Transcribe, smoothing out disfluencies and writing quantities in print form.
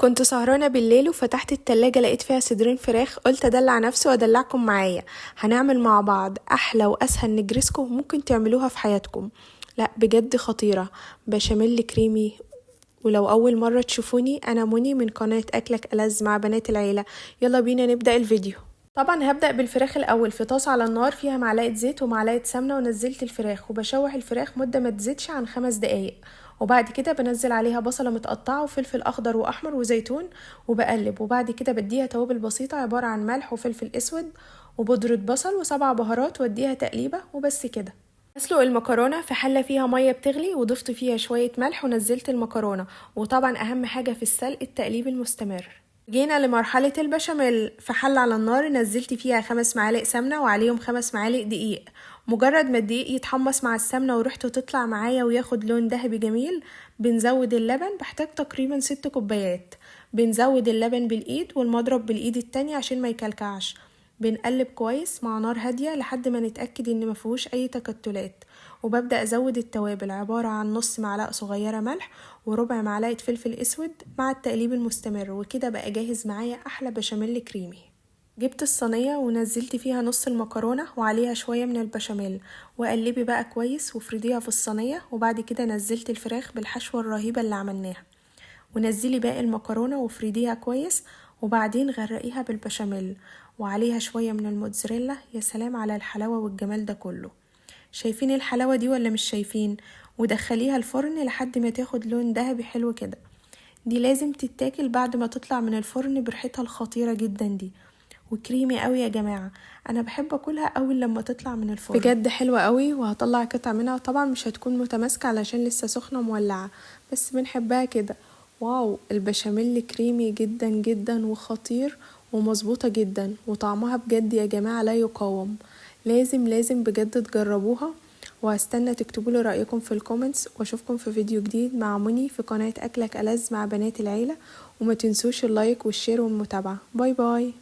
كنت سهرانة بالليل وفتحت التلاجة لقيت فيها صدرين فراخ، قلت ادلع نفسي وادلعكم معايا. هنعمل مع بعض احلى واسهل نجرسكو ممكن تعملوها في حياتكم. لا بجد خطيرة، بشاميل كريمي. ولو اول مرة تشوفوني، انا مني من قناة اكلك ألذ مع بنات العيلة. يلا بينا نبدأ الفيديو. طبعا هبدأ بالفراخ الأول. في طاسة على النار فيها معلقة زيت ومعلقة سمنة، ونزلت الفراخ وبشوح الفراخ مدة ما تزيدش عن 5 دقايق. وبعد كده بنزل عليها بصلة متقطعة وفلفل أخضر وأحمر وزيتون وبقلب. وبعد كده بديها توابل بسيطة عبارة عن ملح وفلفل أسود وبودرة بصل و7 بهارات، واديها تقليبة وبس كده. اسلق المكرونه في حله فيها ميه بتغلي، وضفت فيها شويه ملح ونزلت المكرونه. وطبعا اهم حاجه في السلق التقليب المستمر. جينا لمرحله البشاميل. في حله على النار نزلت فيها 5 معالق سمنه وعليهم 5 معالق دقيق. مجرد ما الدقيق يتحمص مع السمنه وريحته تطلع معايا وياخد لون ذهبي جميل، بنزود اللبن. بحتاج تقريبا 6 كوبايات. بنزود اللبن بالايد والمضرب بالايد التانية عشان ما يكلكعش. بنقلب كويس مع نار هادية لحد ما نتأكد ان مفيهوش اي تكتلات. وببدأ ازود التوابل عبارة عن نص معلقة صغيرة ملح وربع معلقة فلفل اسود مع التقليب المستمر. وكده بقى جاهز معايا احلى بشاميل كريمي. جبت الصينية ونزلت فيها نص المكرونة وعليها شوية من البشاميل، وقلبي بقى كويس وفرديها في الصينية. وبعد كده نزلت الفراخ بالحشوة الرهيبة اللي عملناها، ونزلي باقي المكرونة وفرديها كويس. وبعدين غرقيها بالبشاميل وعليها شوية من الموتزاريلا. يا سلام على الحلاوة والجمال ده كله. شايفين الحلاوة دي ولا مش شايفين؟ ودخليها الفرن لحد ما تاخد لون ذهبي حلو كده. دي لازم تتاكل بعد ما تطلع من الفرن بريحتها الخطيرة جدا دي، وكريمي قوي يا جماعة. انا بحب اكلها اول لما تطلع من الفرن، بجد حلوة قوي. وهطلع قطع منها، طبعا مش هتكون متماسكة علشان لسه سخنة مولعة، بس بنحبها كده. واو، البشاميل كريمي جدا جدا وخطير ومظبوطة جدا، وطعمها بجد يا جماعة لا يقاوم. لازم بجد تجربوها. وهستنى تكتبولي رأيكم في الكومنتس، واشوفكم في فيديو جديد مع مني في قناة اكلك ألذ مع بنات العيلة. وما تنسوش اللايك والشير والمتابعة. باي باي.